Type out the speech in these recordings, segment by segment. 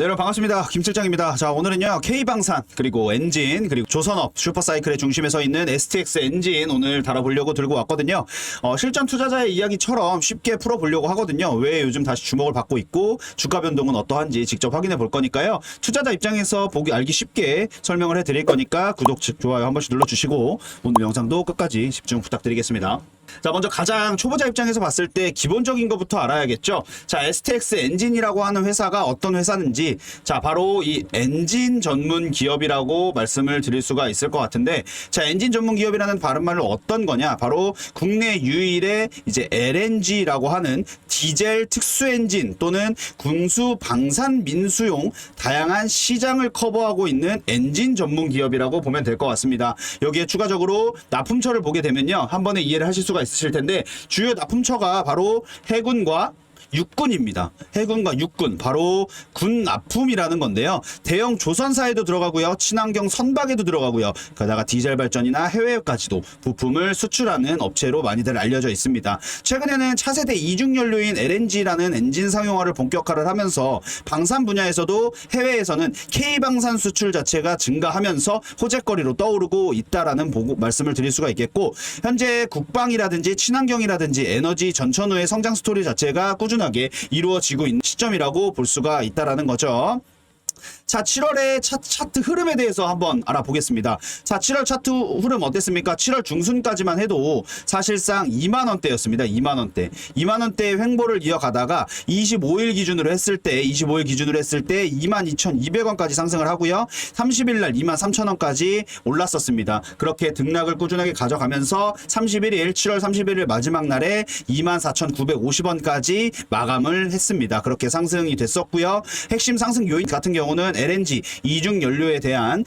네, 여러분 반갑습니다. 김실장입니다. 자, 오늘은요 K방산 그리고 엔진 그리고 조선업 슈퍼사이클의 중심에 서 있는 STX 엔진 오늘 다뤄보려고 들고 왔거든요. 실전 투자자의 이야기처럼 쉽게 풀어보려고 하거든요. 왜 요즘 다시 주목을 받고 있고 주가 변동은 어떠한지 직접 확인해 볼 거니까요. 투자자 입장에서 보기 알기 쉽게 설명을 해드릴 거니까 구독, 좋아요 한 번씩 눌러주시고 오늘 영상도 끝까지 집중 부탁드리겠습니다. 자, 먼저 가장 초보자 입장에서 봤을 때 기본적인 것부터 알아야겠죠. 자, STX 엔진이라고 하는 회사가 어떤 회사인지, 자, 바로 이 엔진 전문 기업이라고 말씀을 드릴 수가 있을 것 같은데, 자, 엔진 전문 기업이라는 바른말로 어떤 거냐? 바로 국내 유일의 이제 LNG라고 하는 디젤 특수 엔진 또는 군수 방산 민수용 다양한 시장을 커버하고 있는 엔진 전문 기업이라고 보면 될 것 같습니다. 여기에 추가적으로 납품처를 보게 되면요, 한 번에 이해를 하실 수가 있으실 텐데, 주요 납품처가 바로 해군과 육군입니다. 해군과 육군, 바로 군 납품이라는 건데요. 대형 조선사에도 들어가고요. 친환경 선박에도 들어가고요. 게다가 디젤 발전이나 해외까지도 부품을 수출하는 업체로 많이들 알려져 있습니다. 최근에는 차세대 이중연료인 LNG라는 엔진 상용화를 본격화를 하면서 방산 분야에서도 해외에서는 K방산 수출 자체가 증가하면서 호재거리로 떠오르고 있다라는 말씀을 드릴 수가 있겠고, 현재 국방이라든지 친환경이라든지 에너지 전천후의 성장 스토리 자체가 꾸준하게 이루어지고 있는 시점이라고 볼 수가 있다라는 거죠. 자, 7월의 차트 흐름에 대해서 한번 알아보겠습니다. 자, 7월 차트 흐름 어땠습니까? 7월 중순까지만 해도 사실상 2만원대였습니다. 2만원대. 2만원대의 횡보를 이어가다가 25일 기준으로 했을 때 22,200원까지 상승을 하고요. 30일 날 23,000원까지 올랐었습니다. 그렇게 등락을 꾸준하게 가져가면서 31일, 7월 31일 마지막 날에 24,950원까지 마감을 했습니다. 그렇게 상승이 됐었고요. 핵심 상승 요인 같은 경우는 LNG 이중연료에 대한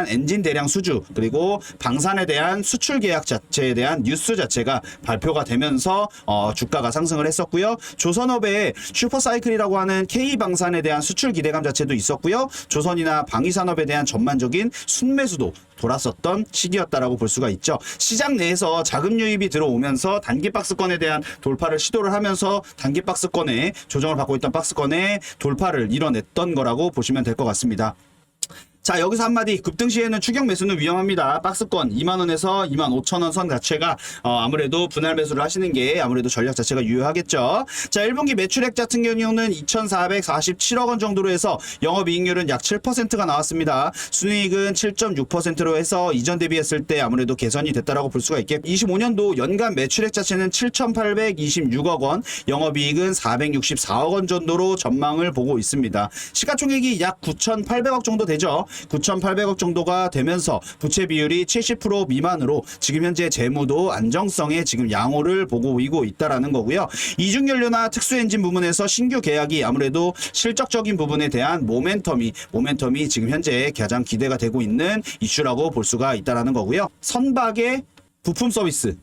엔진 대량 수주, 그리고 방산에 대한 수출 계약 자체에 대한 뉴스 자체가 발표가 되면서 주가가 상승을 했었고요. 조선업의 슈퍼사이클이라고 하는 K방산에 대한 수출 기대감 자체도 있었고요. 조선이나 방위산업에 대한 전반적인 순매수도 돌았었던 시기였다라고 볼 수가 있죠. 시장 내에서 자금 유입이 들어오면서 단기 박스권에 대한 돌파를 시도를 하면서 단기 박스권에 조정을 받고 있던 박스권에 돌파를 이뤄냈던 거라고 보시면 될 것 같습니다. 자, 여기서 한마디, 급등 시에는 추격 매수는 위험합니다. 박스권 2만원에서 25,000원 선 자체가 아무래도 분할 매수를 하시는 게 아무래도 전략 자체가 유효하겠죠. 자, 1분기 매출액 같은 경우는 2,447억 원 정도로 해서 영업이익률은 약 7%가 나왔습니다. 순이익은 7.6%로 해서 이전 대비했을 때 아무래도 개선이 됐다라고 볼 수가 있겠고, 25년도 연간 매출액 자체는 7,826억 원, 영업이익은 464억 원 정도로 전망을 보고 있습니다. 시가총액이 약 9,800억 정도 되죠. 9,800억 정도가 되면서 부채 비율이 70% 미만으로 지금 현재 재무도 안정성에 지금 양호를 보이고 있다라는 거고요. 이중연료나 특수엔진 부분에서 신규 계약이 아무래도 실적적인 부분에 대한 모멘텀이 지금 현재 가장 기대가 되고 있는 이슈라고 볼 수가 있다라는 거고요. 선박의 부품 서비스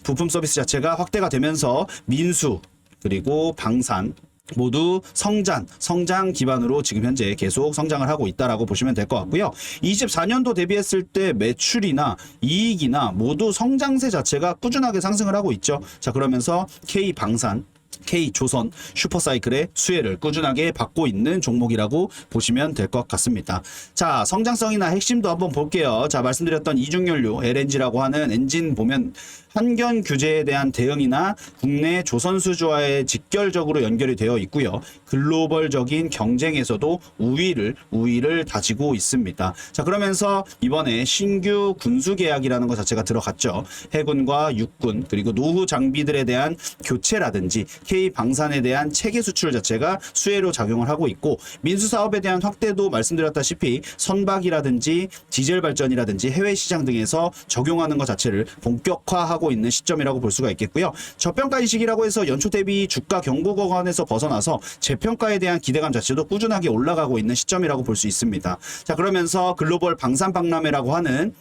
자체가 확대가 되면서 민수 그리고 방산 모두 성장 기반으로 지금 현재 계속 성장을 하고 있다라고 보시면 될 것 같고요. 24년도 대비했을 때 매출이나 이익이나 모두 성장세 자체가 꾸준하게 상승을 하고 있죠. 자, 그러면서 K방산, K조선 슈퍼사이클의 수혜를 꾸준하게 받고 있는 종목이라고 보시면 될 것 같습니다. 자, 성장성이나 핵심도 한번 볼게요. 자, 말씀드렸던 이중연료 LNG라고 하는 엔진 보면 환경 규제에 대한 대응이나 국내 조선 수주와의 직결적으로 연결이 되어 있고요. 글로벌적인 경쟁에서도 우위를 다지고 있습니다. 자, 그러면서 이번에 신규 군수 계약이라는 것 자체가 들어갔죠. 해군과 육군 그리고 노후 장비들에 대한 교체라든지 K방산에 대한 체계 수출 자체가 수혜로 작용을 하고 있고, 민수 사업에 대한 확대도 말씀드렸다시피 선박이라든지 디젤 발전이라든지 해외 시장 등에서 적용하는 것 자체를 본격화하고 있는 시점이라고 볼 수가 있겠고요. 저평가 인식이라고 해서 연초 대비 주가 경고 구간에서 벗어나서 재평가에 대한 기대감 자체도 꾸준하게 올라가고 있는 시점이라고 볼 수 있습니다. 자, 그러면서 글로벌 방산 박람회라고 하는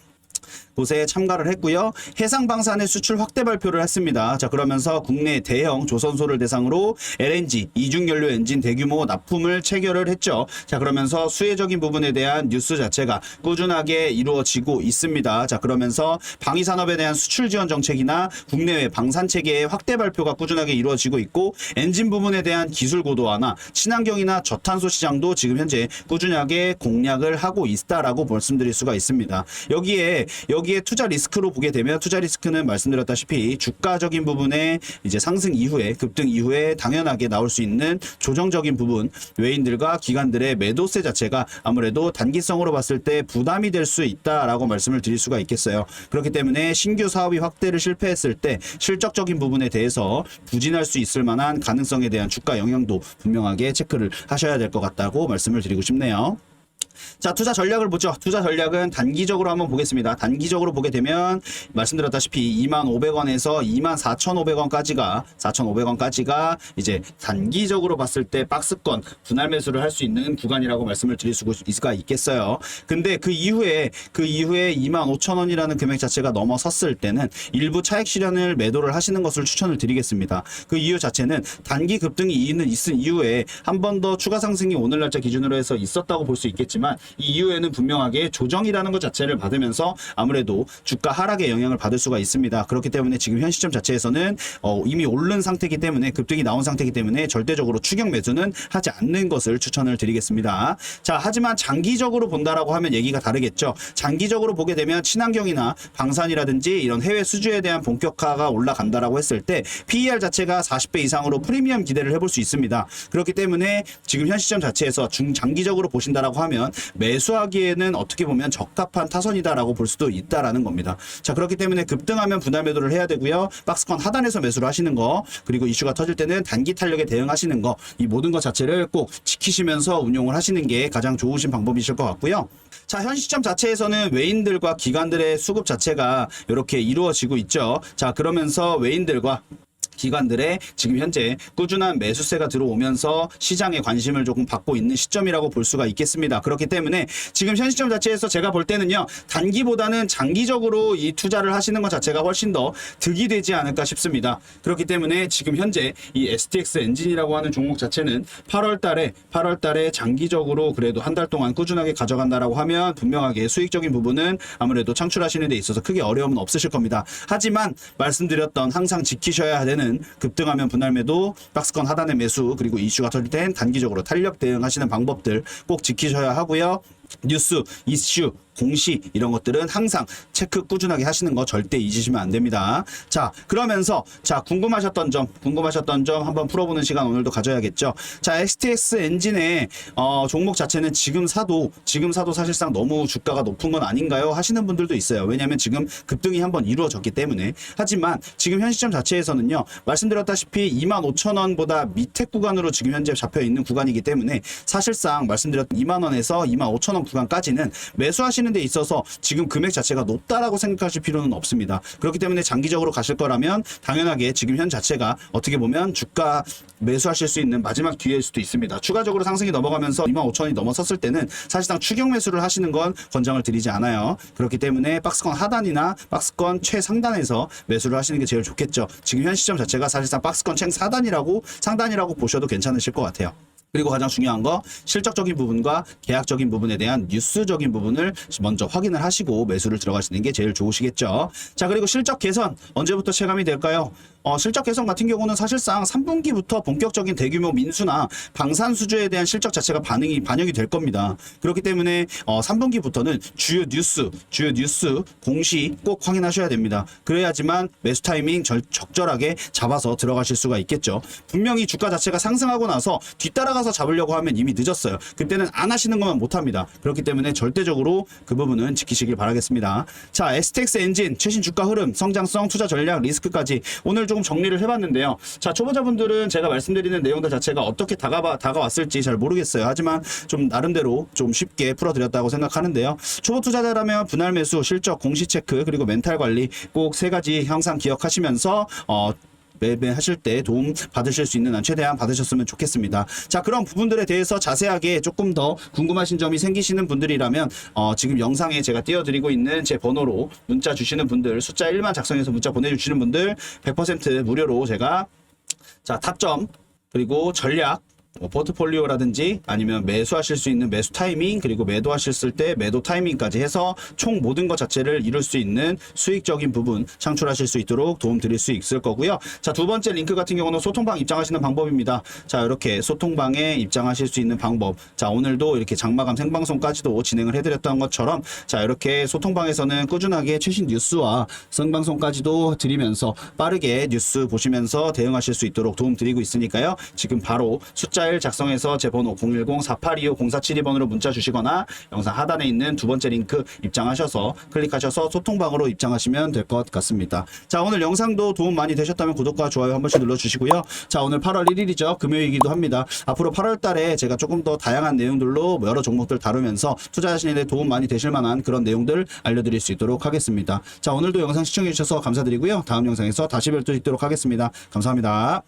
곳에 참가를 했고요. 해상방산의 수출 확대 발표를 했습니다. 자, 그러면서 국내 대형 조선소를 대상으로 LNG 이중연료 엔진 대규모 납품을 체결을 했죠. 자, 그러면서 수혜적인 부분에 대한 뉴스 자체가 꾸준하게 이루어지고 있습니다. 자, 그러면서 방위산업에 대한 수출 지원 정책이나 국내외 방산 체계의 확대 발표가 꾸준하게 이루어지고 있고, 엔진 부분에 대한 기술 고도화나 친환경이나 저탄소 시장도 지금 현재 꾸준하게 공략을 하고 있다라고 말씀드릴 수가 있습니다. 여기에 투자 리스크로 보게 되면, 투자 리스크는 말씀드렸다시피 주가적인 부분에 이제 상승 이후에, 급등 이후에 당연하게 나올 수 있는 조정적인 부분, 외인들과 기관들의 매도세 자체가 아무래도 단기성으로 봤을 때 부담이 될 수 있다라고 말씀을 드릴 수가 있겠어요. 그렇기 때문에 신규 사업이 확대를 실패했을 때 실적적인 부분에 대해서 부진할 수 있을 만한 가능성에 대한 주가 영향도 분명하게 체크를 하셔야 될 것 같다고 말씀을 드리고 싶네요. 자, 투자 전략을 보죠. 투자 전략은 단기적으로 한번 보겠습니다. 단기적으로 보게 되면 말씀드렸다시피 25,500원에서 24,500원까지가 4,500원까지가 이제 단기적으로 봤을 때 박스권 분할 매수를 할 수 있는 구간이라고 말씀을 드릴 수가 있겠어요. 근데 그 이후에 25,000원이라는 금액 자체가 넘어섰을 때는 일부 차익 실현을 매도를 하시는 것을 추천을 드리겠습니다. 그 이유 자체는 단기 급등이 있은 이후에 한 번 더 추가 상승이 오늘 날짜 기준으로 해서 있었다고 볼 수 있겠지만, 이 이후에는 분명하게 조정이라는 것 자체를 받으면서 아무래도 주가 하락에 영향을 받을 수가 있습니다. 그렇기 때문에 지금 현 시점 자체에서는 이미 오른 상태이기 때문에, 급등이 나온 상태이기 때문에 절대적으로 추격 매수는 하지 않는 것을 추천을 드리겠습니다. 자, 하지만 장기적으로 본다라고 하면 얘기가 다르겠죠. 장기적으로 보게 되면 친환경이나 방산이라든지 이런 해외 수주에 대한 본격화가 올라간다라고 했을 때 PER 자체가 40배 이상으로 프리미엄 기대를 해볼 수 있습니다. 그렇기 때문에 지금 현 시점 자체에서 중장기적으로 보신다라고 하면 매수하기에는 어떻게 보면 적합한 타선이다라고 볼 수도 있다라는 겁니다. 자, 그렇기 때문에 급등하면 분할 매도를 해야 되고요. 박스권 하단에서 매수를 하시는 거, 그리고 이슈가 터질 때는 단기 탄력에 대응하시는 거, 이 모든 것 자체를 꼭 지키시면서 운용을 하시는 게 가장 좋으신 방법이실 것 같고요. 자, 현 시점 자체에서는 외인들과 기관들의 수급 자체가 이렇게 이루어지고 있죠. 자, 그러면서 외인들과 기관들의 지금 현재 꾸준한 매수세가 들어오면서 시장에 관심을 조금 받고 있는 시점이라고 볼 수가 있겠습니다. 그렇기 때문에 지금 현 시점 자체에서 제가 볼 때는요, 단기보다는 장기적으로 이 투자를 하시는 것 자체가 훨씬 더 득이 되지 않을까 싶습니다. 그렇기 때문에 지금 현재 이 STX 엔진이라고 하는 종목 자체는 8월 달에 장기적으로 그래도 한 달 동안 꾸준하게 가져간다라고 하면 분명하게 수익적인 부분은 아무래도 창출하시는 데 있어서 크게 어려움은 없으실 겁니다. 하지만 말씀드렸던 항상 지키셔야 되는 급등하면 분할 매도, 박스권 하단의 매수, 그리고 이슈가 터질 땐 단기적으로 탄력 대응하시는 방법들 꼭 지키셔야 하고요. 뉴스, 이슈, 공시 이런 것들은 항상 체크 꾸준하게 하시는 거 절대 잊으시면 안 됩니다. 자, 그러면서 궁금하셨던 점 한번 풀어보는 시간 오늘도 가져야겠죠. 자, STX 엔진의 종목 자체는 지금 사도 사실상 너무 주가가 높은 건 아닌가요? 하시는 분들도 있어요. 왜냐하면 지금 급등이 한번 이루어졌기 때문에. 하지만 지금 현 시점 자체에서는요, 말씀드렸다시피 25,000원보다 밑에 구간으로 지금 현재 잡혀 있는 구간이기 때문에 사실상 말씀드렸던 20,000원에서 25,000원 구간까지는 매수하시는 데 있어서 지금 금액 자체가 높다라고 생각하실 필요는 없습니다. 그렇기 때문에 장기적으로 가실 거라면 당연하게 지금 현 자체가 어떻게 보면 주가 매수하실 수 있는 마지막 기회일 수도 있습니다. 추가적으로 상승이 넘어가면서 25,000원이 넘어섰을 때는 사실상 추격 매수를 하시는 건 권장을 드리지 않아요. 그렇기 때문에 박스권 하단이나 박스권 최상단에서 매수를 하시는 게 제일 좋겠죠. 지금 현 시점 자체가 사실상 박스권 최상단이라고 보셔도 괜찮으실 것 같아요. 그리고 가장 중요한 거, 실적적인 부분과 계약적인 부분에 대한 뉴스적인 부분을 먼저 확인을 하시고 매수를 들어가시는 게 제일 좋으시겠죠. 자, 그리고 실적 개선 언제부터 체감이 될까요? 실적 개선 같은 경우는 사실상 3분기부터 본격적인 대규모 민수나 방산 수주에 대한 실적 자체가 반영이 될 겁니다. 그렇기 때문에 3분기부터는 주요 뉴스 공시 꼭 확인하셔야 됩니다. 그래야지만 매수 타이밍 적절하게 잡아서 들어가실 수가 있겠죠. 분명히 주가 자체가 상승하고 나서 뒤따라가서 잡으려고 하면 이미 늦었어요. 그때는 안 하시는 것만 못합니다. 그렇기 때문에 절대적으로 그 부분은 지키시길 바라겠습니다. 자, STX 엔진 최신 주가 흐름, 성장성, 투자 전략, 리스크까지 오늘 조금 정리를 해봤는데요. 자, 초보자분들은 제가 말씀드리는 내용들 자체가 어떻게 다가왔을지 잘 모르겠어요. 하지만 좀 나름대로 좀 쉽게 풀어드렸다고 생각하는데요. 초보 투자자라면 분할 매수, 실적, 공시 체크, 그리고 멘탈 관리 꼭 세 가지 항상 기억하시면서 매매 하실 때 도움 받으실 수 있는 한 최대한 받으셨으면 좋겠습니다. 자, 그런 부분들에 대해서 자세하게 조금 더 궁금하신 점이 생기시는 분들이라면 지금 영상에 제가 띄워드리고 있는 제 번호로 문자 주시는 분들, 숫자 1만 작성해서 문자 보내주시는 분들 100% 무료로 제가 타점 그리고 전략, 포트폴리오라든지 아니면 매수하실 수 있는 매수 타이밍, 그리고 매도하셨을 때 매도 타이밍까지 해서 총 모든 것 자체를 이룰 수 있는 수익적인 부분 창출하실 수 있도록 도움 드릴 수 있을 거고요. 자, 두 번째 링크 같은 경우는 소통방 입장하시는 방법입니다. 자, 이렇게 소통방에 입장하실 수 있는 방법. 자, 오늘도 이렇게 장마감 생방송까지도 진행을 해드렸던 것처럼 자, 이렇게 소통방에서는 꾸준하게 최신 뉴스와 생방송까지도 드리면서 빠르게 뉴스 보시면서 대응하실 수 있도록 도움 드리고 있으니까요. 지금 바로 숫자 1 작성해서 제 번호 010-4825-0472번으로 문자 주시거나 영상 하단에 있는 두 번째 링크 입장하셔서 클릭하셔서 소통방으로 입장하시면 될 것 같습니다. 자, 오늘 영상도 도움 많이 되셨다면 구독과 좋아요 한 번씩 눌러주시고요. 자, 오늘 8월 1일이죠. 금요일이기도 합니다. 앞으로 8월 달에 제가 조금 더 다양한 내용들로 여러 종목들 다루면서 투자하시는 데 도움 많이 되실 만한 그런 내용들 알려드릴 수 있도록 하겠습니다. 자, 오늘도 영상 시청해 주셔서 감사드리고요. 다음 영상에서 다시 뵐 수 있도록 하겠습니다. 감사합니다.